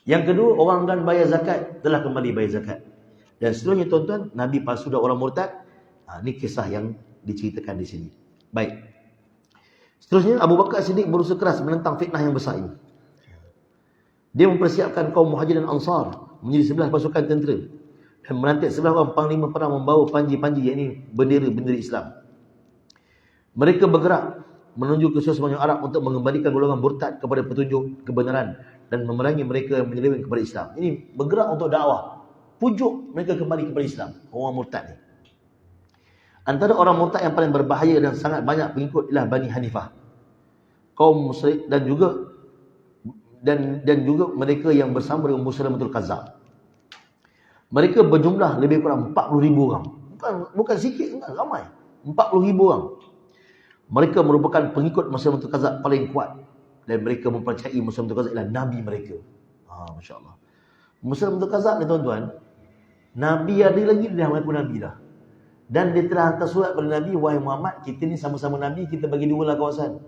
Yang kedua, orang dan bayar zakat telah kembali bayar zakat. Dan seterusnya tuan-tuan, Nabi palsu dan orang murtad. Ini kisah yang diceritakan di sini. Baik. Seterusnya, Abu Bakar Siddiq berusaha keras menentang fitnah yang besar ini. Dia mempersiapkan kaum Muhajir dan Ansar menjadi 11 pasukan tentera dan melantik 11 orang panglima perang membawa panji-panji, yakni bendera-bendera Islam. Mereka bergerak menuju ke semenanjung Arab untuk mengembalikan golongan murtad kepada petunjuk kebenaran dan memerangi mereka yang menyeleweng kepada Islam. Ini bergerak untuk dakwah, pujuk mereka kembali kepada Islam, orang murtad ni. Antara orang murtad yang paling berbahaya dan sangat banyak pengikut ialah Bani Hanifah, kaum musyrik, dan juga mereka yang bersama dengan Musailamatul Kazzab. Mereka berjumlah lebih kurang 40,000 orang. Bukan sikit, ramai. 40,000 orang. Mereka merupakan pengikut Musailamatul Kazzab paling kuat. Dan mereka mempercayai Musailamatul Kazzab ialah Nabi mereka. Masya Allah. Musailamatul Kazzab ni tuan-tuan, Nabi ada lagi, dia dah mengaku Nabi dah. Dan dia telah hantar surat kepada Nabi, wahai Muhammad, kita ni sama-sama Nabi, kita bagi 2 lah kawasan.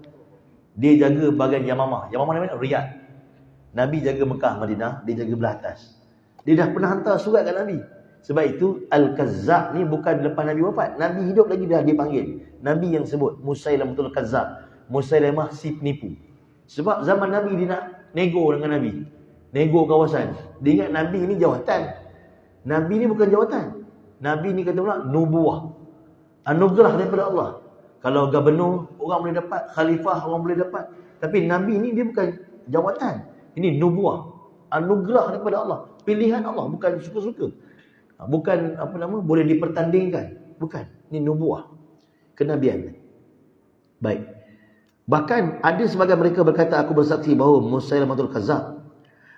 Dia jaga bahagian Yamamah. Yamamah ni mana? Riyadh. Nabi jaga Mekah, Madinah, dia jaga belah atas. Dia dah pernah hantar surat kat Nabi. Sebab itu Al-Kazzab ni bukan lepas Nabi wafat. Nabi hidup lagi dah dipanggil. Nabi yang sebut Musailamatul Kazzab. Musailamah si penipu. Sebab zaman Nabi dia nak nego dengan Nabi. Nego kawasan. Dia ingat Nabi ni jawatan. Nabi ni bukan jawatan. Nabi ni kata pula nubuah. Anugerah daripada Allah. Kalau gubernur orang boleh dapat, khalifah orang boleh dapat. Tapi Nabi ni dia bukan jawatan. Ini nubuah, anugerah daripada Allah. Pilihan Allah, bukan suka-suka. Bukan boleh dipertandingkan. Bukan. Ini nubuah, kenabian. Baik. Bahkan ada sebagian mereka berkata, aku bersaksi bahawa Musailamatul Kazzab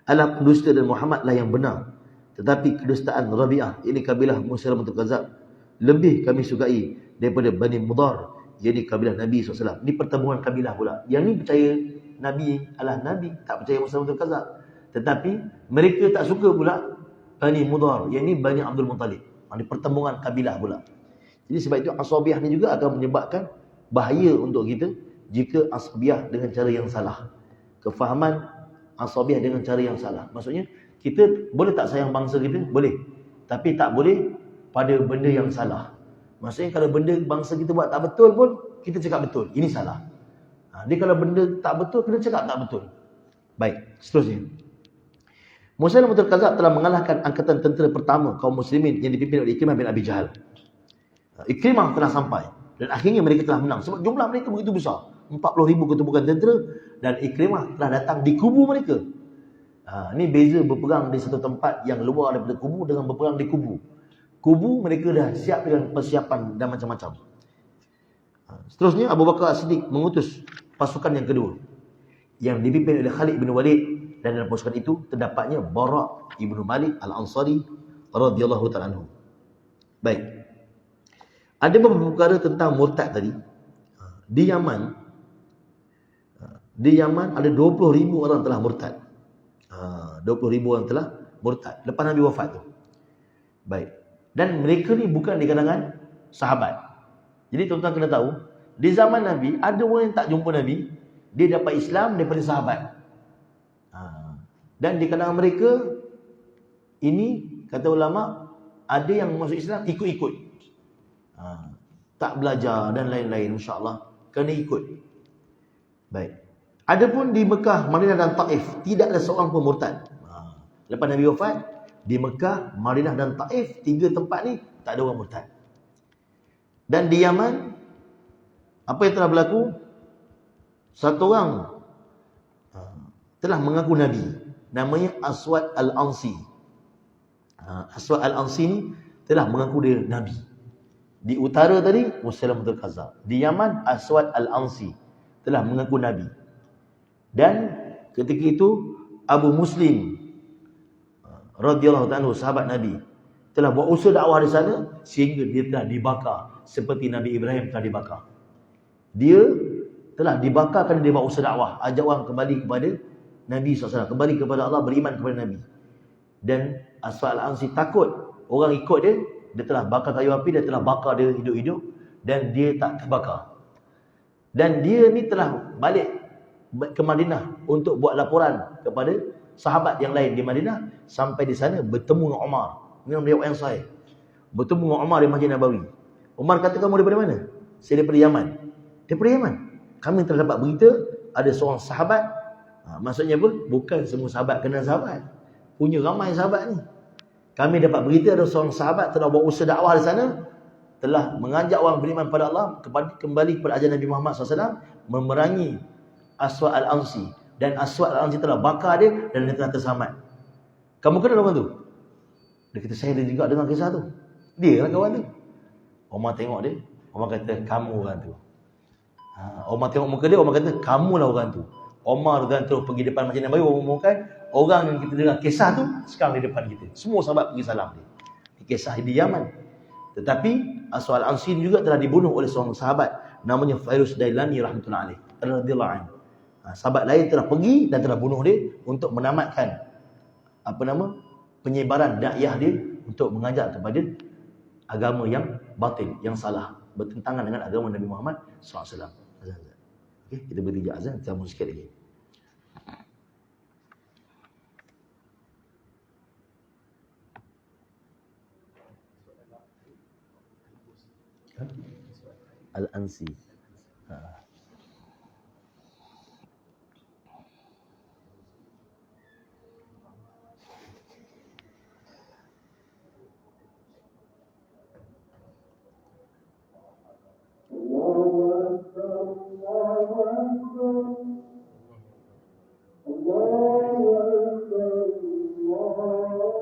adalah pendusta dan Muhammad lah yang benar. Tetapi kedustaan Rabi'ah, ini kabilah Musailamatul Kazzab, lebih kami sukai daripada Bani Mudar, jadi kabilah Nabi SAW. Ini pertemuan kabilah pula. Yang ni percaya Nabi adalah Nabi, tak percaya Musailamatul Kazzab. Tetapi mereka tak suka pula Bani Mudar, yang ni Bani Abdul Muttalib. Ini pertemuan kabilah pula. Jadi sebab itu asabiah ni juga akan menyebabkan bahaya untuk kita jika asabiah dengan cara yang salah. Kefahaman asabiah dengan cara yang salah. Maksudnya, kita boleh tak sayang bangsa kita? Boleh. Tapi tak boleh pada benda yang salah. Maksudnya kalau benda bangsa kita buat tak betul pun, kita cakap betul. Ini salah. Dia kalau benda tak betul, kena cakap tak betul. Baik, seterusnya. Musailamatul Kazzab telah mengalahkan angkatan tentera pertama kaum muslimin yang dipimpin oleh Ikrimah bin Abi Jahal. Ikrimah telah sampai dan akhirnya mereka telah menang sebab jumlah mereka begitu besar, 40,000 ketumpukan tentera, dan Ikrimah telah datang di kubu mereka. Ini beza berperang di satu tempat yang luar daripada kubu dengan berperang di kubu. Kubu mereka dah siap dengan persiapan dan macam-macam. Seterusnya Abu Bakar As-Siddiq mengutus pasukan yang kedua yang dipimpin oleh Khalid bin Walid, dan dalam pasukan itu terdapatnya Bara' ibnu Malik Al-Ansari radhiyallahu ta'ala anhu. Baik. Ada beberapa perkara tentang murtad tadi. Di Yaman ada 20,000 orang telah murtad. 20,000 orang telah murtad lepas Nabi wafat tu. Baik. Dan mereka ni bukan di kalangan sahabat. Jadi tuan-tuan kena tahu, di zaman Nabi ada orang yang tak jumpa Nabi, dia dapat Islam daripada sahabat. Dan di kalangan mereka ini, kata ulama, ada yang masuk Islam ikut-ikut, tak belajar dan lain-lain, insya-Allah kena ikut. Baik. Adapun di Mekah, Madinah dan Taif tidak ada seorang pun murtad. Lepas Nabi wafat, di Mekah, Madinah dan Taif, 3 tempat ni tak ada orang murtad. Dan di Yaman, apa yang telah berlaku? Satu orang telah mengaku Nabi, namanya Aswad Al-Ansi. Aswad Al-Ansi ni telah mengaku dia Nabi. Di utara tadi Musailamatul Kazzab, di Yaman Aswad Al-Ansi telah mengaku Nabi. Dan ketika itu Abu Muslim radhiyallahu ta'ala, sahabat Nabi, telah buat usaha dakwah di sana sehingga dia telah dibakar seperti Nabi Ibrahim telah dibakar. Dia telah dibakar kerana dia buat usaha dakwah, ajak orang kembali kepada Nabi SAW, kembali kepada Allah, beriman kepada Nabi. Dan Aswad Al-Ansi takut orang ikut dia, dia telah bakar kayu api, dia telah bakar dia hidup-hidup, dan dia tak terbakar. Dan dia ni telah balik ke Madinah untuk buat laporan kepada sahabat yang lain di Madinah. Sampai di sana bertemu dengan Umar. Ini riwayat yang sahih. Bertemu dengan Umar di Masjid Nabawi. Umar kata, kamu daripada mana? Saya daripada Yaman. Daripada Yaman? Kami telah dapat berita ada seorang sahabat. Maksudnya apa? Bukan semua sahabat kenal sahabat. Punya ramai sahabat ni. Kami dapat berita ada seorang sahabat telah buat usaha dakwah di sana, telah mengajak orang beriman pada Allah, kembali kepada ajaran Nabi Muhammad SAW, memerangi Aswad Al-Ansi. Dan Aswad Al-Ansi telah bakar dia dan dia telah terselamat. Kamu kenal orang tu? Dia kata, saya juga dengar kisah tu. Dia lah kawan tu. Omar tengok dia, Omar kata, kamu orang tu. Omar tengok muka dia, Omar kata, kamulah orang tu. Omar kan terus pergi depan Masjid Nabawi, umumkan orang yang kita dengar kisah tu sekarang di depan kita. Semua sahabat pergi salam dia. Kisah di Yaman. Tetapi Aswad Al-Ansi juga telah dibunuh oleh seorang sahabat namanya Fairuz Dailani rahmatullahi alaih radhiyallahu anhu. Sahabat lain telah pergi dan telah bunuh dia untuk menamatkan penyebaran dakwah dia untuk mengajak kepada agama yang batil, yang salah, bertentangan dengan agama Nabi Muhammad SAW. Okay, kita beri azan, kita sambung sikit lagi. Al-Ansi. Allah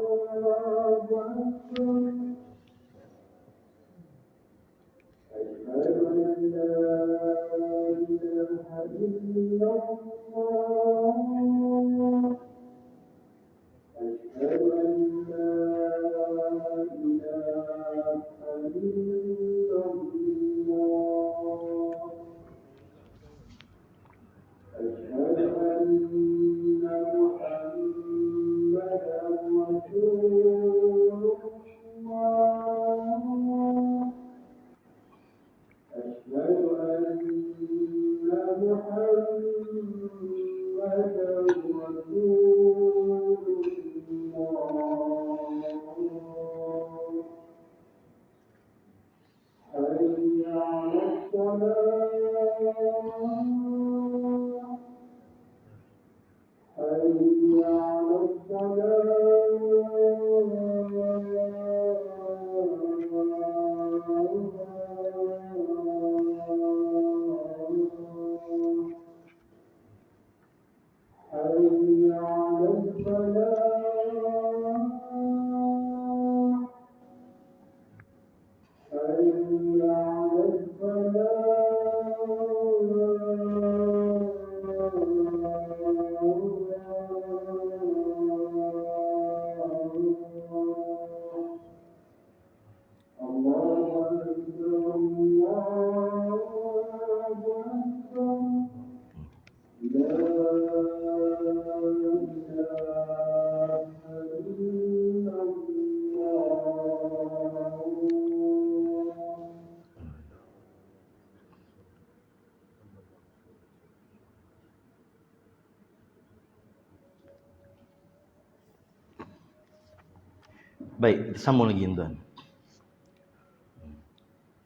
Baik, kita sambung lagi tuan.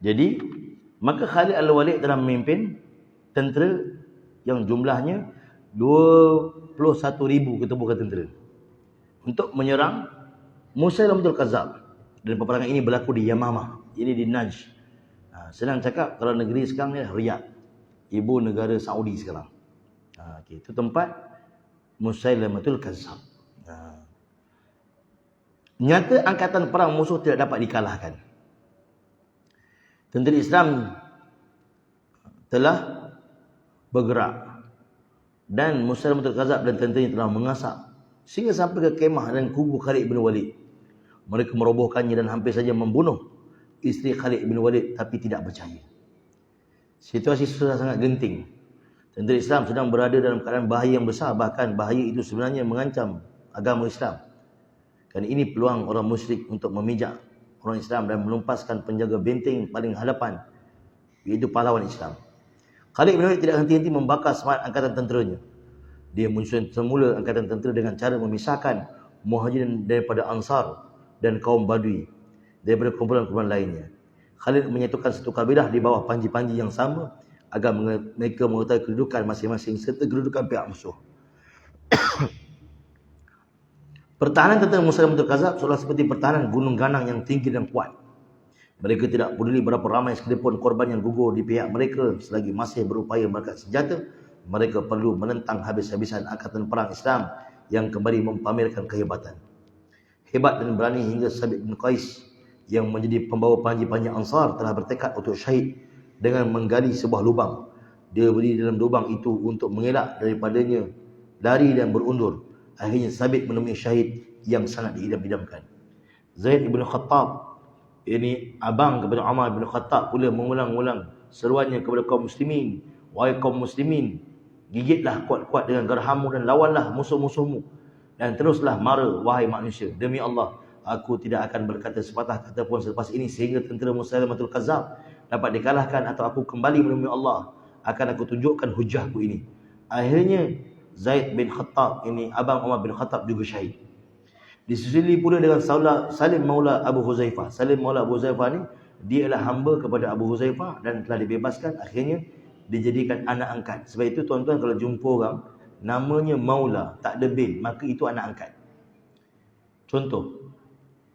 Jadi, maka Khalid Al-Walid telah memimpin tentera yang jumlahnya 21,000 ketumbuhan tentera untuk menyerang Musailamatul Kazzab. Dan peperangan ini berlaku di Yamamah, ini di Najd. Senang cakap, kalau negeri sekarang ni Riyadh, ibu negara Saudi sekarang. Okay. Itu tempat Musailamatul Kazzab. Nyata angkatan perang musuh tidak dapat dikalahkan. Tentera Islam telah bergerak dan Musailamatul Kazzab dan tenteranya telah mengasak sehingga sampai ke kemah dan kubu Khalid bin Walid. Mereka merobohkannya dan hampir saja membunuh isteri Khalid bin Walid, tapi tidak percaya. Situasi sudah sangat genting. Tentera Islam sedang berada dalam keadaan bahaya yang besar, bahkan bahaya itu sebenarnya mengancam agama Islam. Kerana ini peluang orang musyrik untuk memijak orang Islam dan melumpaskan penjaga benteng paling hadapan, iaitu pahlawan Islam. Khalid bin Walid tidak henti-henti membakar semangat angkatan tenteranya. Dia menyusun semula angkatan tentera dengan cara memisahkan Muhajirin daripada Ansar dan kaum Badui daripada kumpulan-kumpulan lainnya. Khalid menyatukan satu kabilah di bawah panji-panji yang sama agar mereka mengetahui kedudukan masing-masing serta kedudukan pihak musuh. Pertahanan tentera Musailamatul Kazzab seolah seperti pertahanan gunung ganang yang tinggi dan kuat. Mereka tidak peduli berapa ramai sekalipun korban yang gugur di pihak mereka selagi masih berupaya mengangkat senjata. Mereka perlu menentang habis-habisan angkatan perang Islam yang kembali mempamerkan kehebatan. Hebat dan berani hingga Sabit bin Qais yang menjadi pembawa panji-panji Ansar telah bertekad untuk syahid dengan menggali sebuah lubang. Dia berdiri dalam lubang itu untuk mengelak daripadanya lari dan berundur. Akhirnya Sabit menemui syahid yang sangat diidam-idamkan. Zaid ibn Khattab, ini abang kepada Umar bin Khattab, pula mengulang-ulang seruannya kepada kaum muslimin. Wahai kaum muslimin, gigitlah kuat-kuat dengan gerhamu dan lawanlah musuh-musuhmu. Dan teruslah mara, wahai manusia. Demi Allah, aku tidak akan berkata sepatah kata pun selepas ini sehingga tentera Musailamatul Kazzab dapat dikalahkan atau aku kembali menemui Allah. Akan aku tunjukkan hujahku ini. Akhirnya Zaid bin Khattab, ini abang Umar bin Khattab, juga syahid. Disusuli pula dengan Salim Maula Abu Huzaifah. Salim Maula Abu Huzaifah ni, dia adalah hamba kepada Abu Huzaifah dan telah dibebaskan. Akhirnya dijadikan anak angkat. Sebab itu tuan-tuan kalau jumpa orang namanya Maula, tak ada bin, maka itu anak angkat. Contoh,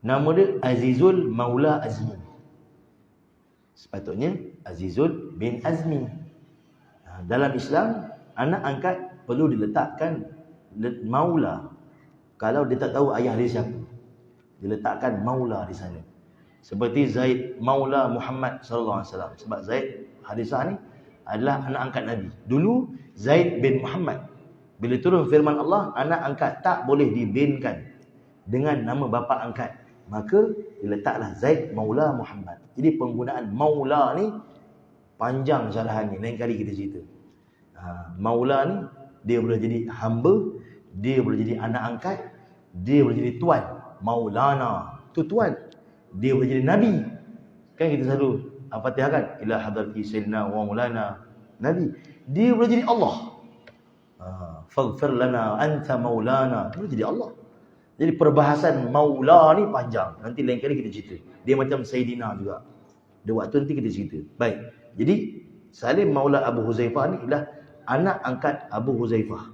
nama dia Azizul Maula Azmi. Sepatutnya Azizul bin Azmi. Dalam Islam, anak angkat perlu diletakkan Maula. Kalau dia tak tahu ayah dia siapa, diletakkan Maula di sana. Seperti Zaid Maula Muhammad sallallahu alaihi wasallam. Sebab Zaid Harisah ni adalah anak angkat Nabi. Dulu Zaid bin Muhammad. Bila turun firman Allah, anak angkat tak boleh dibinkan dengan nama bapa angkat. Maka diletaklah Zaid Maula Muhammad. Jadi penggunaan Maula ni panjang syarahannya. Lain kali kita cerita. Maula ni dia boleh jadi hamba, dia boleh jadi anak angkat, dia boleh jadi tuan. Maulana tu tuan. Dia boleh jadi nabi. Kan kita selalu Al-Fatihah kan, ila hadrati sayyidina wa maulana nabi. Dia boleh jadi Allah. Faghfir lana anta maulana. Dia boleh jadi Allah. Jadi perbahasan maula ni panjang. Nanti lain kali kita cerita. Dia macam Sayyidina juga. Dia waktu nanti kita cerita. Baik. Jadi Salim Maula Abu Huzaifah ni ialah anak angkat Abu Huzaifah.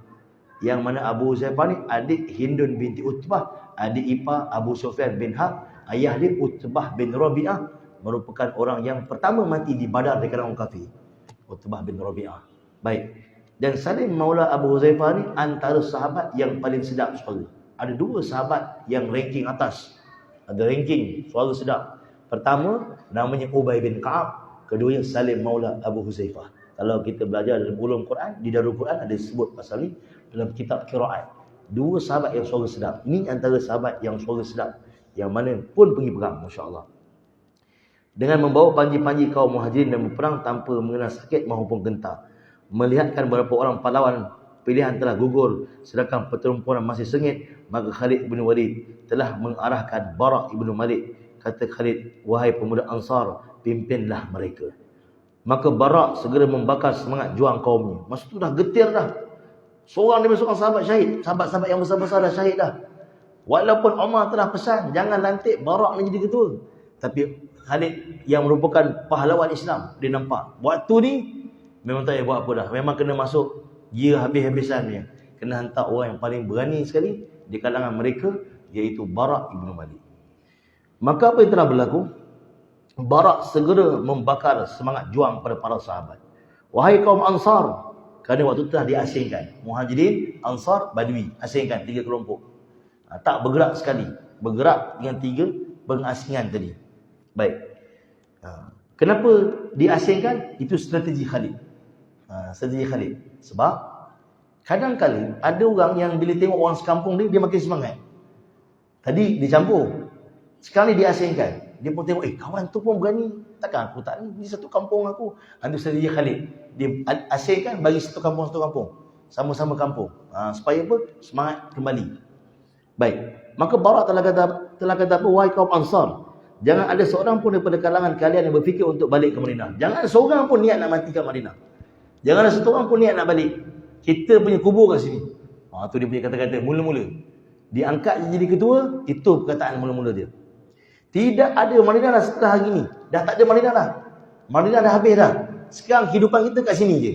Yang mana Abu Huzaifah ni adik Hindun binti Utbah, adik ipar Abu Sufyan bin Harb, ayah dia Utbah bin Rabi'ah, merupakan orang yang pertama mati di Badar di kalangan orang kafir. Utbah bin Rabi'ah. Baik. Dan Salim Maula Abu Huzaifah ni antara sahabat yang paling sedap suara. Ada dua sahabat yang ranking atas. Ada ranking suara sedap. Pertama namanya Ubay bin Ka'ab, keduanya Salim Maula Abu Huzaifah. Kalau kita belajar dalam ulum Quran, di Darul Quran ada sebut pasal ni dalam kitab qiraat. Dua sahabat yang suara sedap. Ni antara sahabat yang suara sedap yang mana pun pergi perang, masya-Allah. Dengan membawa panji-panji kaum Muhajirin dan berperang tanpa mengenal sakit maupun gentar. Melihatkan beberapa orang pahlawan pilihan telah gugur sedangkan pertempuran masih sengit, maka Khalid bin Walid telah mengarahkan Bara' ibn Malik. Kata Khalid, wahai pemuda Ansar, pimpinlah mereka. Maka Bara' segera membakar semangat juang kaumnya. Masa tu dah getir dah. Seorang demi seorang sahabat syahid. Sahabat-sahabat yang besar-besar dah syahid dah. Walaupun Umar telah pesan, jangan lantik Bara' ni jadi ketua. Tapi Khalid yang merupakan pahlawan Islam, dia nampak waktu ni memang tak payah buat apa dah. Memang kena masuk dia habis-habisan dia. Kena hantar orang yang paling berani sekali di kalangan mereka, iaitu Bara' ibn Malik. Maka apa yang telah berlaku? Bara' segera membakar semangat juang pada para sahabat. Wahai kaum Ansar, kerana waktu telah diasingkan. Muhajirin, Ansar, Badui. Asingkan 3 kelompok. Tak bergerak sekali. Bergerak dengan 3 pengasingan tadi. Baik. Kenapa diasingkan? Itu strategi Khalid. Strategi Khalid. Sebab kadang-kadang ada orang yang bila tengok orang sekampung dia makin semangat. Tadi dicampur, sekarang ni diasingkan. Dia pun tengok, kawan tu pun berani. Takkan aku tak ni satu kampung aku. Ada strategi Khalid. Dia asingkan bagi satu kampung. Sama-sama kampung. Supaya apa? Semangat kembali. Baik. Maka Bara' telah kata apa? Wahai kaum Ansar, jangan ada seorang pun daripada kalangan kalian yang berfikir untuk balik ke Madinah. Jangan seorang pun niat nak mati kat Madinah. Jangan ada satu orang pun niat nak balik. Kita punya kubur kat sini. Tu dia punya kata-kata mula-mula. Diangkat jadi ketua, itu perkataan mula-mula dia. Tidak ada Madinah dah setelah hari ni. Dah tak ada Madinah dah. Madinah dah habis dah. Sekarang kehidupan kita kat sini je.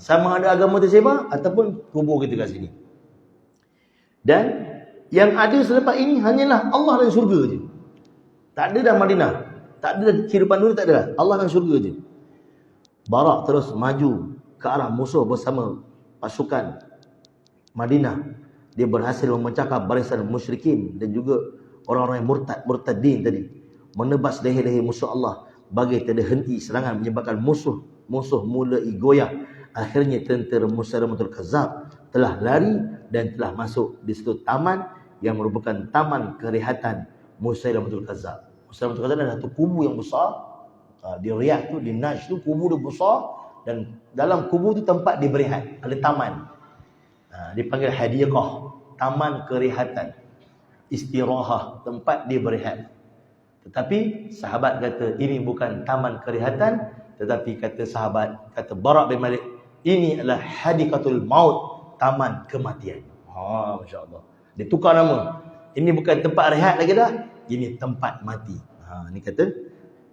Sama ada agama tersebar ataupun kubur kita kat sini. Dan yang ada selepas ini hanyalah Allah dan syurga je. Tak ada dah Madinah. Tak ada kehidupan dunia, tak ada dah. Allah dan syurga je. Bara' terus maju ke arah musuh bersama pasukan Madinah. Dia berhasil memecahkan barisan musyrikin dan juga orang-orang yang murtadin tadi. Menebas leher-leher musuh Allah bagi tiada henti serangan, menyebabkan musuh mula goyah. Akhirnya tentera Musailamatul Kazzab telah lari dan telah masuk di situ taman yang merupakan taman kerehatan Musailamatul Kazzab. Musailamatul Kazzab adalah satu kubu yang besar. Di Riyadh tu, di Najd tu, kubu dia besar. Dan dalam kubu tu tempat dia berehat. Ada taman. Dipanggil hadiqah. Taman kerehatan. Istirahah. Tempat dia berehat. Tetapi sahabat kata ini bukan taman kerehatan. Tetapi kata sahabat, kata Bara' bin Malik, ini adalah hadiqatul maut. Taman kematian. Masya Allah. Dia tukar nama. Ini bukan tempat rehat lagi dah. Ini tempat mati. Ini kata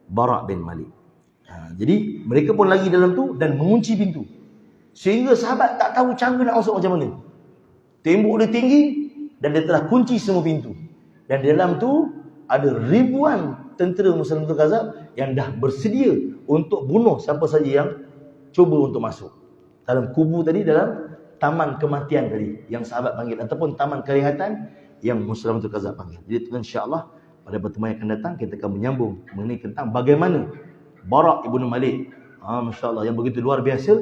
Bara' bin Malik. Jadi mereka pun lagi dalam tu dan mengunci pintu. Sehingga sahabat tak tahu cara nak masuk macam mana. Tembok dia tinggi dan dia telah kunci semua pintu. Dan di dalam tu ada ribuan tentera Musailamatul Kazzab yang dah bersedia untuk bunuh siapa saja yang cuba untuk masuk. Dalam kubu tadi, dalam taman kematian tadi yang sahabat panggil, ataupun taman kerehatan yang Musailamatul Kazzab panggil. Jadi insya-Allah pada pertemuan yang akan datang kita akan menyambung mengenai tentang bagaimana Bara' ibnu Malik, Masya Allah, yang begitu luar biasa,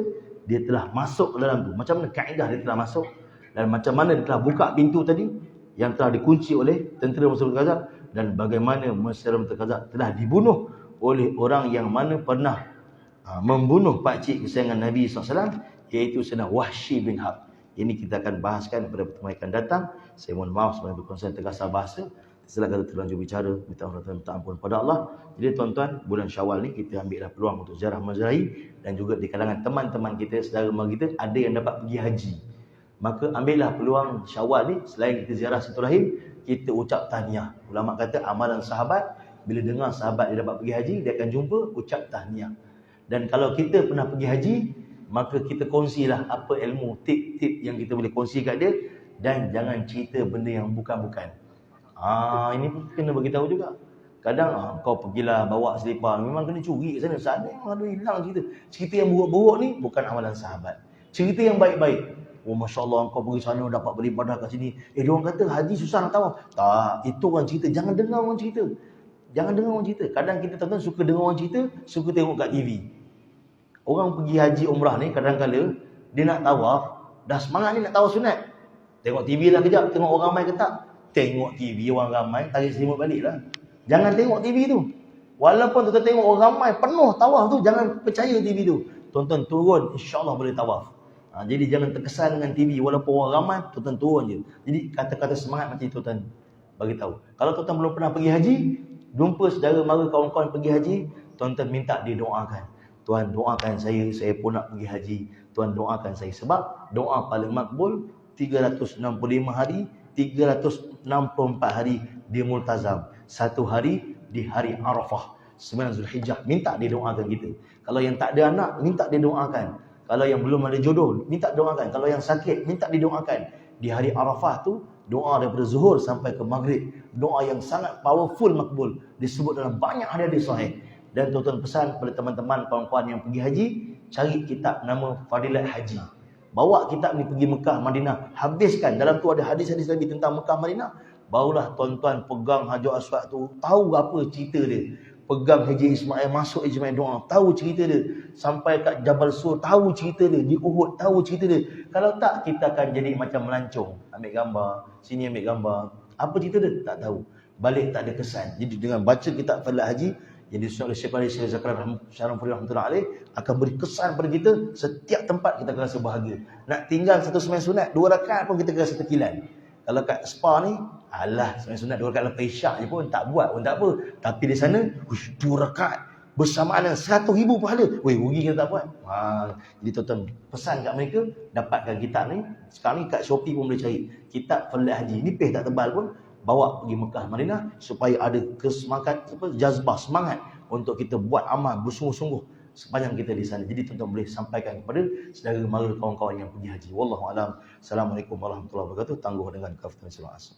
dia telah masuk ke dalam tu. Macam mana kaedah dia telah masuk, dan macam mana dia telah buka pintu tadi yang telah dikunci oleh tentera Muslim Kazak, dan bagaimana Muslim Kazak telah dibunuh oleh orang yang mana pernah membunuh pakcik kesayangan Nabi SAW, iaitu Sayyidina Wahsy bin Harb. Ini kita akan bahaskan pada pertemuan yang akan datang. Saya mohon maaf sebenarnya berkonsep terkasar bahasa. Setelah kata terlanjur bicara, minta ampun pada Allah. Jadi tuan-tuan, bulan Syawal ni kita ambillah peluang untuk ziarah mazrahi, dan juga di kalangan teman-teman kita, saudara mara kita, ada yang dapat pergi haji. Maka ambillah peluang Syawal ni, selain kita ziarah silaturahim, kita ucap tahniah. Ulama kata amalan sahabat, bila dengar sahabat dia dapat pergi haji, dia akan jumpa ucap tahniah. Dan kalau kita pernah pergi haji, maka kita kongsilah apa ilmu, tip-tip yang kita boleh kongsi kat dia, dan jangan cerita benda yang bukan-bukan. Ini pun kena beritahu juga. Kadang kau pergilah bawa selipar, memang kena curi kat sana. Sana memang ada hilang cerita. Cerita yang buruk-buruk ni bukan amalan sahabat. Cerita yang baik-baik. Oh, Masya Allah, kau pergi sana dapat beribadah kat sini. Diorang kata haji susah nak tahu. Tak, itu orang cerita. Jangan dengar orang cerita. Jangan dengar orang cerita. Kadang kita tuan-tuan suka dengar orang cerita, suka tengok kat TV. Orang pergi haji umrah ni kadang-kadang dia nak tawaf, dah semangat ni nak tawaf sunat. Tengok TV lah kejap, tengok orang ramai ke tak. Tengok TV orang ramai, tarik selimut balik lah. Jangan tengok TV tu. Walaupun tuan-tuan tengok orang ramai penuh tawaf tu, jangan percaya TV tu. Tuan-tuan turun, insya-Allah boleh tawaf. Jadi jangan terkesan dengan TV. Walaupun orang ramai, tuan-tuan turun je. Jadi kata-kata semangat macam itu tuan bagi tahu. Kalau tuan-tuan belum pernah pergi haji, jumpa saudara mara kawan-kawan pergi haji, tuan-tuan minta didoakan. Tuan doakan saya pun nak pergi haji. Tuan doakan saya. Sebab doa paling makbul 365 hari, 364 hari di multazam. 1 hari di hari Arafah, 9 Zulhijjah, minta didoakan kita. Kalau yang tak ada anak, minta didoakan. Kalau yang belum ada jodoh, minta doakan. Kalau yang sakit, minta didoakan. Di hari Arafah tu, doa daripada zuhur sampai ke maghrib. Doa yang sangat powerful makbul. Disebut dalam banyak hadis sahih. Dan tuan-tuan pesan kepada teman-teman, kawan-kawan yang pergi haji, cari kitab nama Fadilat Haji. Bawa kitab ni pergi Mekah, Madinah. Habiskan. Dalam tu ada hadis-hadis Nabi tentang Mekah, Madinah. Barulah tuan-tuan pegang Hajar Aswad tu, tahu apa cerita dia. Pegang Haji Ismail, masuk Ismail doa, tahu cerita dia. Sampai kat Jabal Sur, tahu cerita dia. Di Uhud, tahu cerita dia. Kalau tak, kita akan jadi macam melancong. Ambil gambar, sini ambil gambar. Apa cerita dia? Tak tahu. Balik tak ada kesan. Jadi dengan baca kitab Fadilat Haji, yang disusun oleh Syekh Zakaria Syarifudin rahmatullahi alaih, akan beri kesan pada kita. Setiap tempat kita akan rasa bahagia. Nak tinggal satu sembahyang sunat 2 rakaat pun kita akan rasa terkilan. Kalau kat spa ni, alah sembahyang sunat 2 rakaat lepas isyak je pun tak buat pun tak apa. Tapi di sana 2 rakaat bersamaan dengan 100,000 pahala. Weh, rugi kita tak buat. Jadi tuan-tuan pesan kat mereka, dapatkan kitab ni. Sekarang ni kat Shopee pun boleh cari. Kitab Fadilat Haji. Nipis tak tebal pun. Bawa pergi Mekah, Madinah, supaya ada kesemangat, jazbah, semangat untuk kita buat amal bersungguh-sungguh sepanjang kita di sana. Jadi tuan-tuan boleh sampaikan kepada saudara mara kawan-kawan yang pergi haji. Wallahu a'lam. Assalamualaikum warahmatullahi wabarakatuh. Tangguh dengan kaftan surah As.